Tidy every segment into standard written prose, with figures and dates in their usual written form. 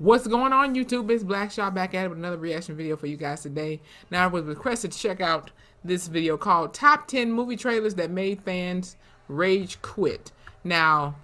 What's going on, YouTube? It's Black Shot back at it with another reaction video for you guys today. Now, I was requested to check out this video called Top 10 Movie Trailers That Made Fans Rage Quit. Now,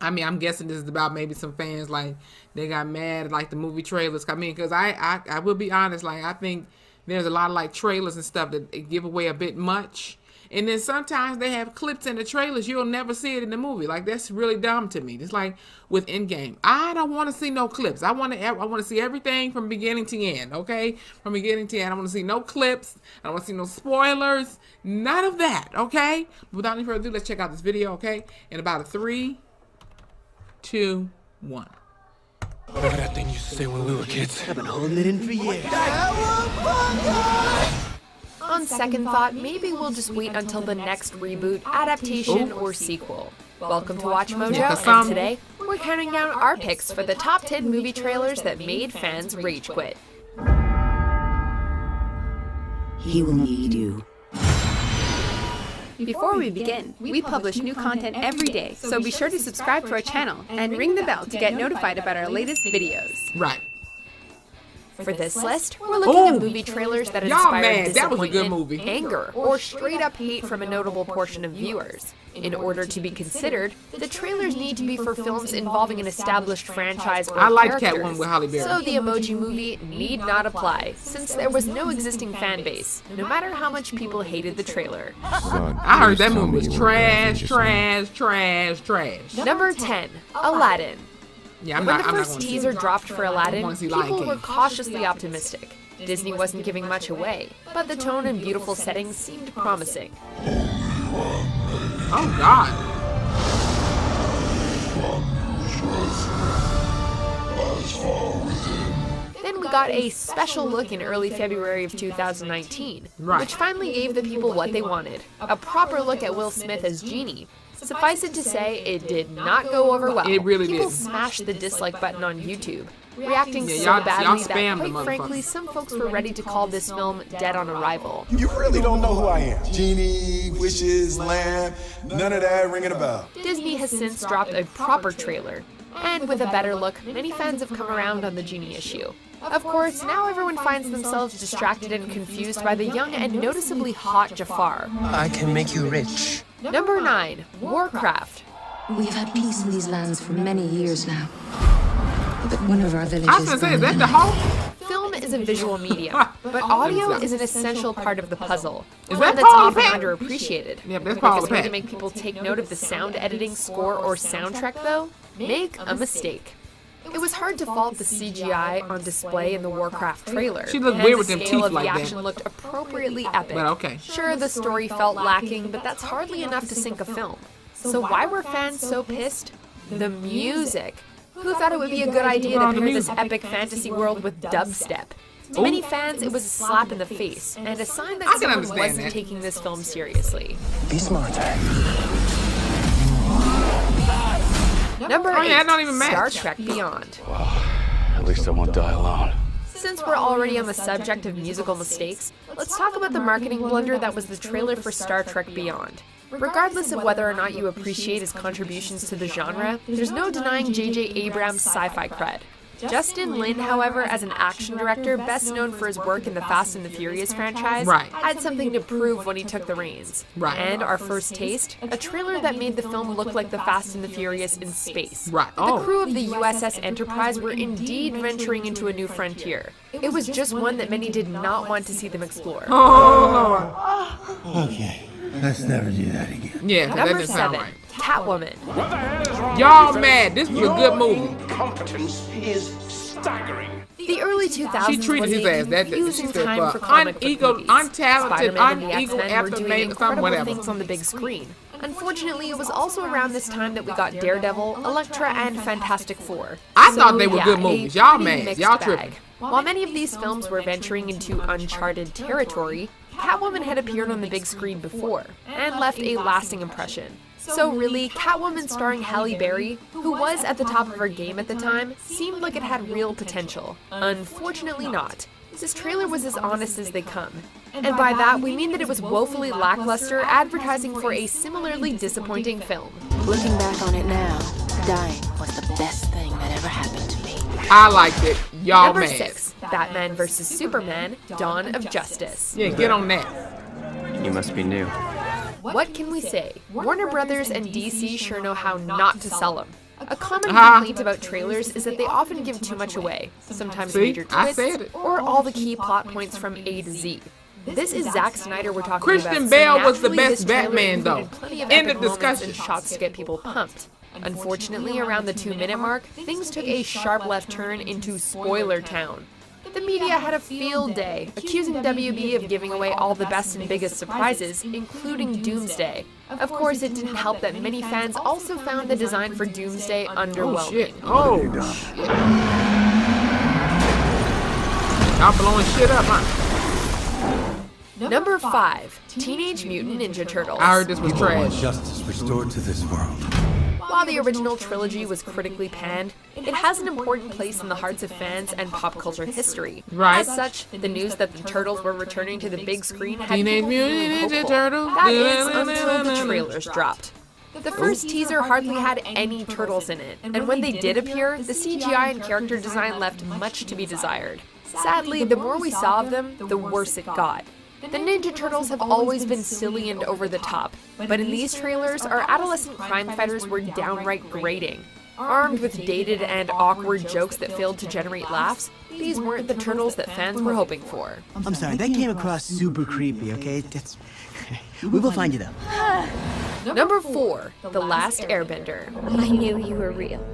I mean, I'm guessing this is about maybe some fans, like, they got mad at, like, the movie trailers. I mean, because I will be honest, like, I think there's a lot of, like, trailers and stuff that give away a bit much. And then sometimes they have clips in the trailers. You'll never see it in the movie. Like, that's really dumb to me. It's like with Endgame. I don't want to see no clips. I want to see everything from beginning to end, okay? From beginning to end. I want to see no clips. I don't want to see no spoilers. None of that, okay? Without any further ado, let's check out this video, okay? In about a 3, 2, 1. Remember that thing you used to say when we were kids? I've been holding it in for years. On second thought, maybe we'll just wait until the next reboot, adaptation, or sequel. Welcome to Watch Mojo, and today, we're counting down our picks for the top 10 movie trailers that made fans rage quit. He will need you. Before we begin, we publish new content every day, so be sure to subscribe to our channel and ring the bell to get notified about our latest videos. Right. For this list, we're looking at movie trailers that inspired that was a good disappointment, movie. anger, or straight-up hate from a notable portion of viewers. In order to be considered, the trailers need to be for films involving an established franchise or I liked characters. CATWOMAN with Halle Berry. So the Emoji Movie need not apply, since there was no existing fan base, no matter how much people hated the trailer. I heard that movie was trash. Number 10, Aladdin. Yeah, When the first teaser dropped for Aladdin, people were cautiously optimistic. Disney wasn't giving much away, but the tone and beautiful settings seemed promising. Oh, God. Then we got a special look in early February of 2019, which finally gave the people what they wanted, a proper look at Will Smith as Genie. Suffice it to say, it did not go over well. It really People didn't. smashed the dislike button on YouTube, reacting so y'all badly spammed that, the quite frankly, some folks were ready to call this film dead on arrival. You really don't know who I am. Genie, wishes, lamb, none of that ringing a bell. Disney has since dropped a proper trailer, and with a better look, many fans have come around on the Genie issue. Of course, now everyone finds themselves distracted and confused by the young and noticeably hot Jafar. I can make you rich. Number 9, Warcraft. We've had peace in these lands for many years now. But one of our villages... I was gonna say, is that the whole? Film is a visual medium, but audio is an essential part of the puzzle. Is One that that's often Paul underappreciated. Yep, that's The Paul quickest way Pat. to make people take note of the sound editing, score, or soundtrack, though? Make a mistake. It was hard to fault the CGI on display in the Warcraft trailer. She looked and weird with the them scale teeth of like the that. action looked appropriately epic. But okay. Sure, the story felt lacking, but that's hardly enough to sink a film. So why were fans so pissed? The music. Who thought it would be a good idea to pair this epic fantasy world with dubstep? To many fans, it was a slap in the face, and a sign that someone understand wasn't that. taking this film seriously. Be smarter. Number 8, yeah, it don't even match. Star Trek Beyond. At least I won't die alone. Since we're already on the subject of musical mistakes, let's talk about the marketing blunder that was the trailer for Star Trek Beyond. Regardless of whether or not you appreciate his contributions to the genre, there's no denying J.J. Abrams' sci-fi cred. Justin Lin, however, as an action director, best known for his work in the Fast and the Furious franchise, had something to prove when he took the reins. And our first taste, a trailer that made the film look like the Fast and the Furious in space. The crew of the USS Enterprise were indeed venturing into a new frontier. It was just one that many did not want to see them explore. Okay, let's never do that again. Yeah, that Number didn't sound 7, right. Catwoman. Y'all mad. This was a good movie. Incompetence is staggering. The early 2000s She treated was his a ass. That confusing she said, time for comic book unequal, movies. untalented, Spider-Man and the unequal, X-Men were doing something, incredible whatever. things on the big screen. Unfortunately, it was also around this time that we got Daredevil, Elektra, and Fantastic Four. I thought they were good a movies. Y'all pretty mad. mixed Y'all bag. tripping. While many of these films were venturing into uncharted territory, Catwoman had appeared on the big screen before, and left a lasting impression. So really, Catwoman starring Halle Berry, who was at the top of her game at the time, seemed like it had real potential. Unfortunately not. This trailer was as honest as they come. And by that, we mean that it was woefully lackluster, advertising for a similarly disappointing film. Looking back on it now, dying was the best thing that ever happened to me. I liked it. Y'all Number mad. 6, Batman vs. Superman, Dawn of Justice. Yeah, get on that. You must be new. What can we say? Warner Brothers and DC sure know how not to sell them. A common Uh-huh. complaint about trailers is that they often give too much away, sometimes See? major I twists, said it. or all the key plot points from A to Z. This is Zack Snyder we're talking Christian about. Bale was the naturally, best this trailer Batman, though. included plenty of End epic of moments discussion. and shots to get people pumped. Unfortunately, around the 2-minute mark, things took a sharp left turn into spoiler town. The media had a field day, accusing WB of giving away all the best and biggest surprises, including Doomsday. Of course, it didn't help that many fans also found the design for Doomsday underwhelming. Oh, shit. Y'all blowing shit up, huh? Number 5, Teenage Mutant Ninja Turtles. I heard this was trash. Justice restored to this world. While the original trilogy was critically panned, it has an important place in the hearts of fans and pop culture history. Right. As such, the news that the Turtles were returning to the big screen had Teenage people feeling Mutant Ninja hopeful. Turtles. That is, until the trailers dropped. The first teaser hardly had any turtles in it, and when they did appear, the CGI and character design left much to be desired. Sadly, the more we saw of them, the worse it got. The Ninja Turtles have always been silly and over the top, but in these trailers, our adolescent crime fighters were downright grating. Armed with dated and awkward jokes that failed to generate laughs, these weren't the Turtles that fans were hoping for. I'm sorry, that came across super creepy, okay? We will find you though. Number 4, The Last Airbender. I knew you were real.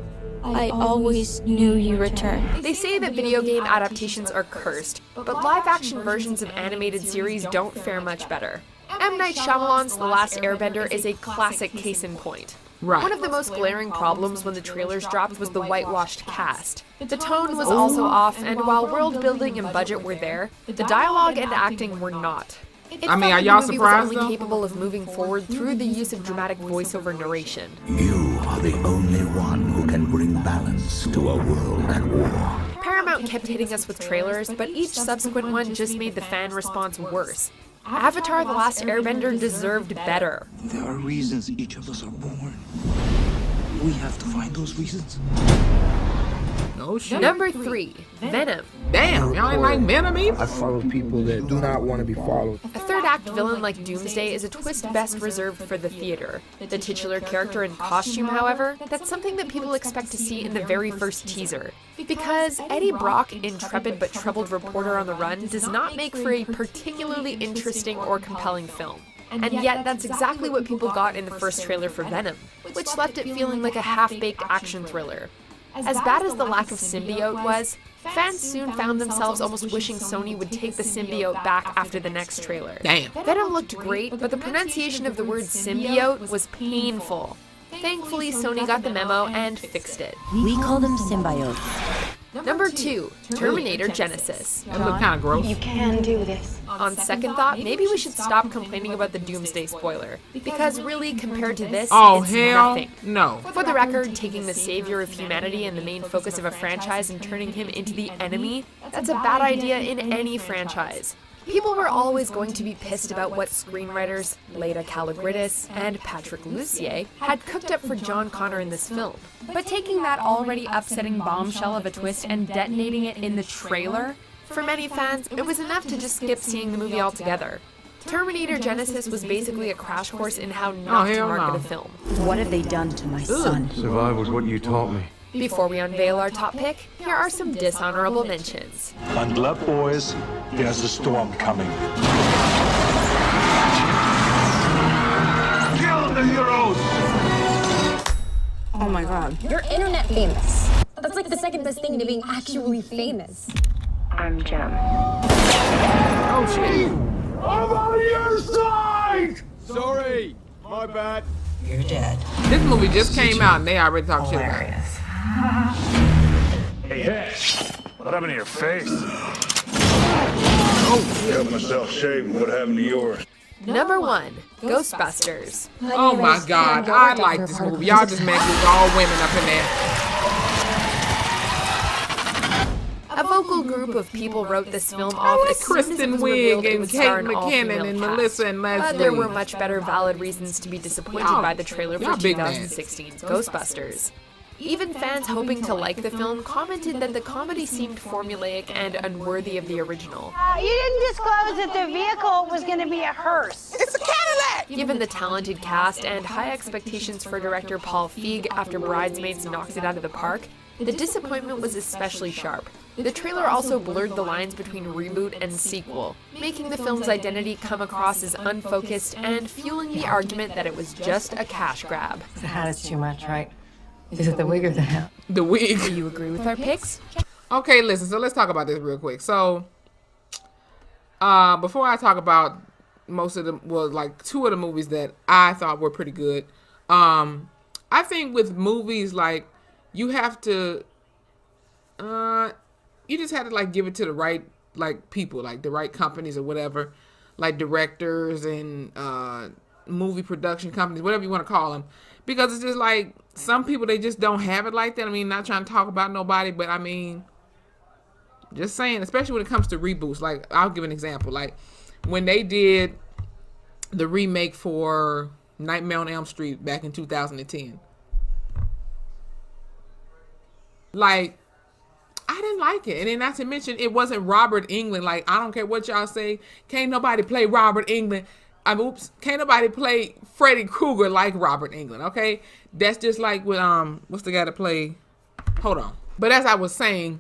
I always knew you returned. They say that video game adaptations are cursed, but live-action versions of animated series don't fare much better. M. Night Shyamalan's The Last Airbender is a classic case in point. Right. One of the most glaring problems when the trailers dropped was the whitewashed cast. The tone was also off, and while world building and budget were there, the dialogue and acting were not. It I mean, felt are like y'all the movie surprised, was only though? capable of moving forward through the use of dramatic voiceover narration. You are the only one who can bring balance to a world at war. Paramount kept hitting us with trailers, but each subsequent one just made the fan response worse. Avatar: The Last Airbender deserved better. There are reasons each of us are born. We have to find those reasons. No shit. Number 3, Venom. Damn, y'all ain't like Venom either? I follow people that do not want to be followed. A third-act villain like Doomsday is a twist best reserved for the theater. The titular character in costume, however, that's something that people expect to see in the very first teaser. Because Eddie Brock, intrepid but troubled reporter on the run, does not make for a particularly interesting or compelling film. And yet, that's exactly what people got in the first trailer for Venom, which left it feeling like a half-baked action thriller. As bad as the lack of symbiote was, fans soon found themselves almost wishing Sony would take the symbiote back after the next trailer. Damn. Venom looked great, but the pronunciation of the word symbiote was painful. Thankfully, Sony got the memo and fixed it. We call them symbiotes. Number 2, Terminator Genesis. That look kind of gross. You can do this. On second thought, maybe we should stop complaining about the Doomsday spoiler, because really, compared to this, Oh, it's hell nothing. no. For the record, taking the savior of humanity and the main focus of a franchise and turning him into the enemy, that's a bad idea in any franchise. People were always going to be pissed about what screenwriters, Leda Calogridis and Patrick Lussier, had cooked up for John Connor in this film. But taking that already upsetting bombshell of a twist and detonating it in the trailer? For many fans, it was enough to just skip seeing the movie altogether. Terminator Genesis was basically a crash course in how not to hell market no. a film. What have they done to my son? Survival's what you taught me. Before we unveil our top pick, here are some dishonorable mentions. Bundle up, boys. There's a storm coming. Kill the heroes! Oh my god. You're internet famous. That's like the second best thing to being actually famous. I'm Gem. Oh shit. I'm on your side! Sorry, my bad. You're dead. This movie just came out and they already talked shit about it. Hey, hey! What happened to your face? Oh shit. Got myself shaved. What happened to yours? Number 1, Ghostbusters. Oh my god, I like this movie. Y'all just make it all women up in there. A vocal group of people wrote this film off like as soon as it Kristen was Wiig revealed it and would Kate star an McKinnon all-female and cast. Melissa and But there were Leslie. much better valid reasons to be disappointed Y'all- by the trailer for y'all big mad. 2016's Ghostbusters. Even fans hoping to like the film commented that the comedy seemed formulaic and unworthy of the original. You didn't disclose that the vehicle was going to be a hearse. It's a Cadillac! Given the talented cast and high expectations for director Paul Feig after Bridesmaids knocked it out of the park, the disappointment was especially sharp. The trailer also blurred the lines between reboot and sequel, making the film's identity come across as unfocused and fueling the argument that it was just a cash grab. The hat is too much, right? Is it the wig or the hat? The wig. Do you agree with our picks? Okay, listen, so let's talk about this real quick. So, before I talk about most of the, well, like 2 of the movies that I thought were pretty good, I think with movies, like, you have to, you just have to, like, give it to the right, like, people, like, the right companies or whatever, like, directors and movie production companies, whatever you want to call them. Because it's just, like, some people, they just don't have it like that. I mean, not trying to talk about nobody, but, I mean, just saying, especially when it comes to reboots. Like, I'll give an example. Like, when they did the remake for Nightmare on Elm Street back in 2010. Like, I didn't like it. And then not to mention, it wasn't Robert Englund. Like, I don't care what y'all say. Can't nobody play Robert Englund. Can't nobody play Freddy Krueger like Robert Englund, okay? That's just like with, what's the guy that play? Hold on. But as I was saying,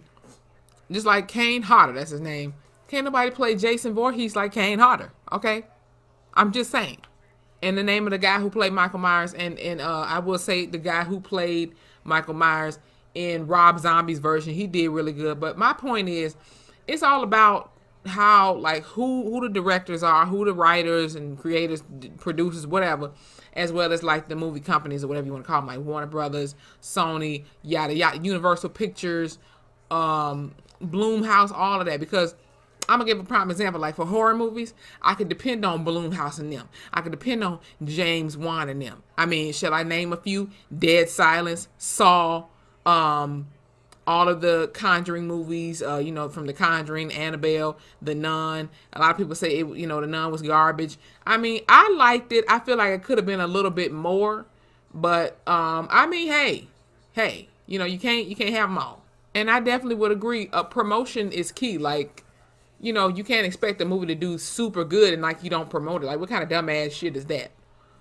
just like Kane Hodder, that's his name. Can't nobody play Jason Voorhees like Kane Hodder, okay? I'm just saying. And the name of the guy who played Michael Myers, and I will say the guy who played Michael Myers in Rob Zombie's version, he did really good. But my point is, it's all about how, like, who the directors are, who the writers and creators, producers, whatever, as well as like the movie companies or whatever you want to call them, like Warner Brothers, Sony, yada yada, Universal Pictures, Blumhouse, all of that. Because I'm gonna give a prime example, like for horror movies, I could depend on Blumhouse and them. I could depend on James Wan and them. I mean, shall I name a few? Dead Silence, Saw, all of the Conjuring movies, you know, from The Conjuring, Annabelle, The Nun. A lot of people say, The Nun was garbage. I mean, I liked it. I feel like it could have been a little bit more. But, I mean, hey, you know, you can't have them all. And I definitely would agree. Promotion is key. Like, you know, you can't expect a movie to do super good and, like, you don't promote it. Like, what kind of dumbass shit is that?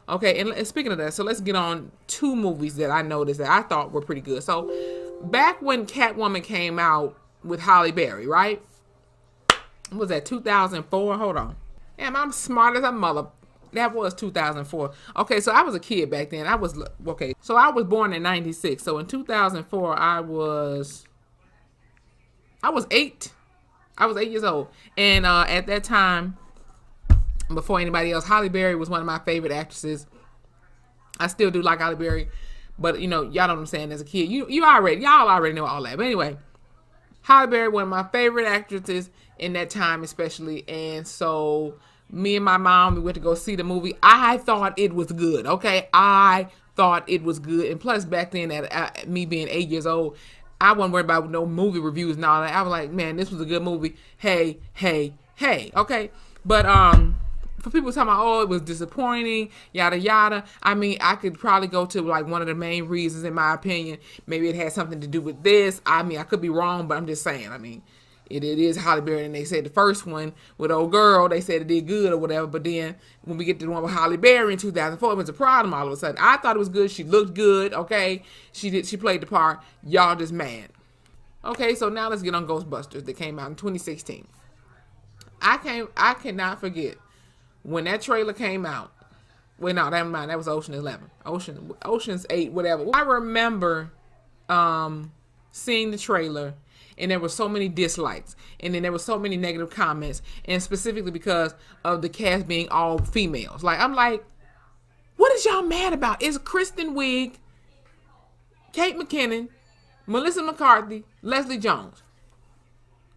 Okay, and speaking of that, so let's get on 2 movies that I noticed that I thought were pretty good. So, back when Catwoman came out with Halle Berry, right? What was that, 2004? Hold on. Damn, I'm smart as a mother. That was 2004. Okay, so I was a kid back then. I was born in 96. So in 2004, I was 8. I was 8 years old. And at that time, before anybody else, Halle Berry was one of my favorite actresses. I still do like Halle Berry. But, you know, y'all know what I'm saying, as a kid. Y'all already know all that. But anyway, Halle Berry, one of my favorite actresses in that time especially. And so me and my mom, we went to go see the movie. I thought it was good, okay? I thought it was good. And plus, back then, at me being 8 years old, I wasn't worried about no movie reviews and all that. I was like, man, this was a good movie. Hey, okay? But, for people talking about, oh, it was disappointing, yada, yada. I mean, I could probably go to, like, one of the main reasons, in my opinion. Maybe it had something to do with this. I mean, I could be wrong, but I'm just saying. I mean, it is Halle Berry, and they said the first one with old girl, they said it did good or whatever. But then when we get to the one with Halle Berry in 2004, it was a problem all of a sudden. I thought it was good. She looked good, okay? She played the part. Y'all just mad. Okay, so now let's get on Ghostbusters that came out in 2016. I cannot forget when that trailer came out. Wait, no, never mind. That was Ocean's 11. Ocean's 8, whatever. I remember seeing the trailer, and there were so many dislikes, and then there were so many negative comments, and specifically because of the cast being all females. Like, I'm like, what is y'all mad about? It's Kristen Wiig, Kate McKinnon, Melissa McCarthy, Leslie Jones.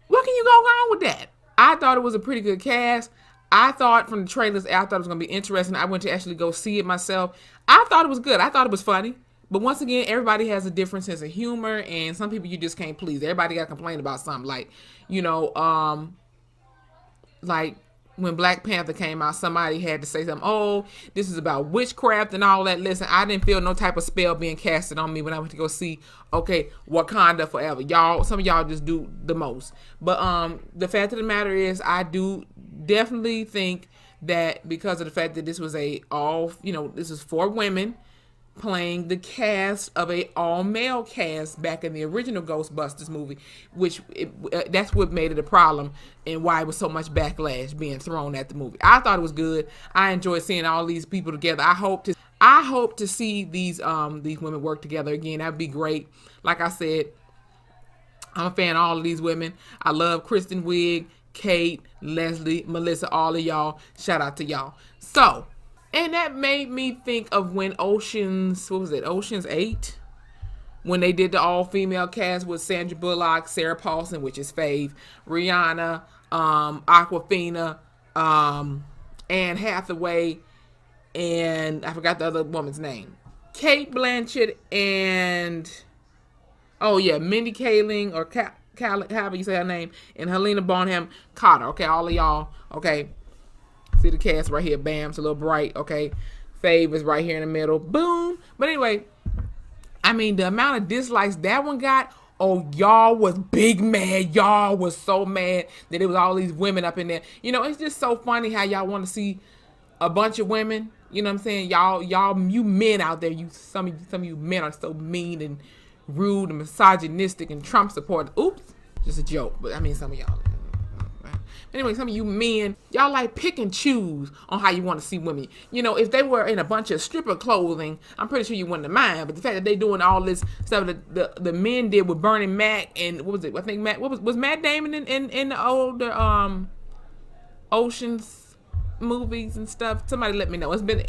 What can you go wrong with that? I thought it was a pretty good cast. I thought from the trailers, I thought it was going to be interesting. I went to actually go see it myself. I thought it was good. I thought it was funny. But once again, everybody has a different sense of humor, and some people you just can't please. Everybody got to complain about something. Like, you know, like when Black Panther came out, somebody had to say something. Oh, this is about witchcraft and all that. Listen, I didn't feel no type of spell being casted on me when I went to go see, okay, Wakanda Forever. Y'all, some of y'all just do the most. But the fact of the matter is, I do definitely think that because of the fact that this was this is 4 women playing the cast of a all-male cast back in the original Ghostbusters movie, which that's what made it a problem and why it was so much backlash being thrown at the movie. I thought it was good. I enjoyed seeing all these people together. I hope to see these women work together again. That'd be great. Like I said, I'm a fan of all of these women. I love Kristen Wiig, Kate, Leslie, Melissa, all of y'all. Shout out to y'all. So, and that made me think of when Ocean's 8? When they did the all-female cast with Sandra Bullock, Sarah Paulson, which is Fave, Rihanna, Awkwafina, Anne Hathaway, and I forgot the other woman's name. Kate Blanchett and, Mindy Kaling, or however you say her name, and Helena Bonham Carter. Okay, all of y'all. Okay. See the cast right here. Bam. It's a little bright. Okay. Fave is right here in the middle. Boom. But anyway, I mean, the amount of dislikes that one got, y'all was big mad. Y'all was so mad that it was all these women up in there. You know, it's just so funny how y'all want to see a bunch of women. You know what I'm saying? Y'all, you men out there, some of you men are so mean and rude and misogynistic and Trump supporters. Oops. Just a joke. But I mean, some of y'all. Anyway, some of you men, y'all like pick and choose on how you want to see women. You know, if they were in a bunch of stripper clothing, I'm pretty sure you wouldn't mind. But the fact that they doing all this stuff that the men did with Bernie Mac and what was it? I think was Matt Damon in the older Ocean's movies and stuff. Somebody let me know. It's been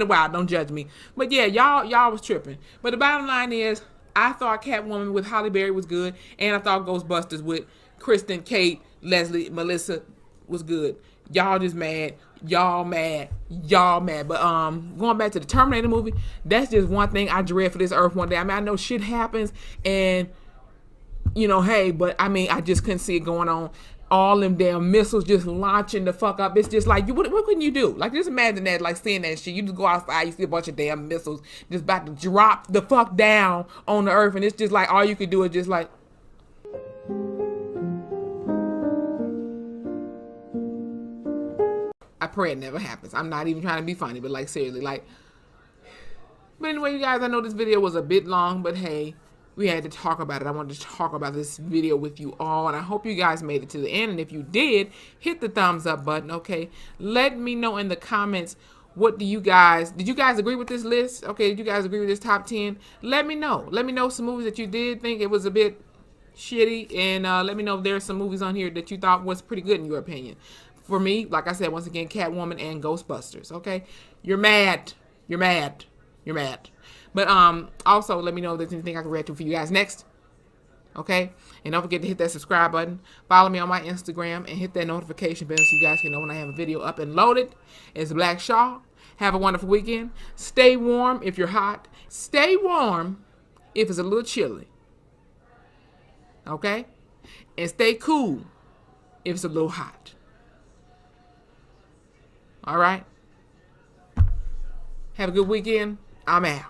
a while. Don't judge me. But yeah, y'all was tripping. But the bottom line is, I thought Catwoman with Halle Berry was good, and I thought Ghostbusters with Kristen, Kate, Leslie, Melissa was good. Y'all just mad. Y'all mad. But going back to the Terminator movie, that's just one thing I dread for this earth one day. I mean, I know shit happens and, you know, hey, but I mean, I just couldn't see it going on. All them damn missiles just launching the fuck up. It's just like, what can you do? Like, just imagine that, like, seeing that shit. You just go outside, you see a bunch of damn missiles just about to drop the fuck down on the earth, and it's just like, all you can do is just like, I pray it never happens. I'm not even trying to be funny, but like, seriously, like. But anyway, you guys, I know this video was a bit long, but hey, we had to talk about it. I wanted to talk about this video with you all, and I hope you guys made it to the end. And if you did, hit the thumbs up button, okay? Let me know in the comments, did you guys agree with this list? Okay, did you guys agree with this top 10? Let me know. Let me know some movies that you did think it was a bit shitty, and let me know if there's some movies on here that you thought was pretty good in your opinion. For me, like I said, once again, Catwoman and Ghostbusters, okay? You're mad. But also, let me know if there's anything I can react to for you guys next, okay? And don't forget to hit that subscribe button. Follow me on my Instagram and hit that notification bell so you guys can know when I have a video up and loaded. It's Black Shaw. Have a wonderful weekend. Stay warm if you're hot. Stay warm if it's a little chilly, okay? And stay cool if it's a little hot. All right? Have a good weekend. I'm out.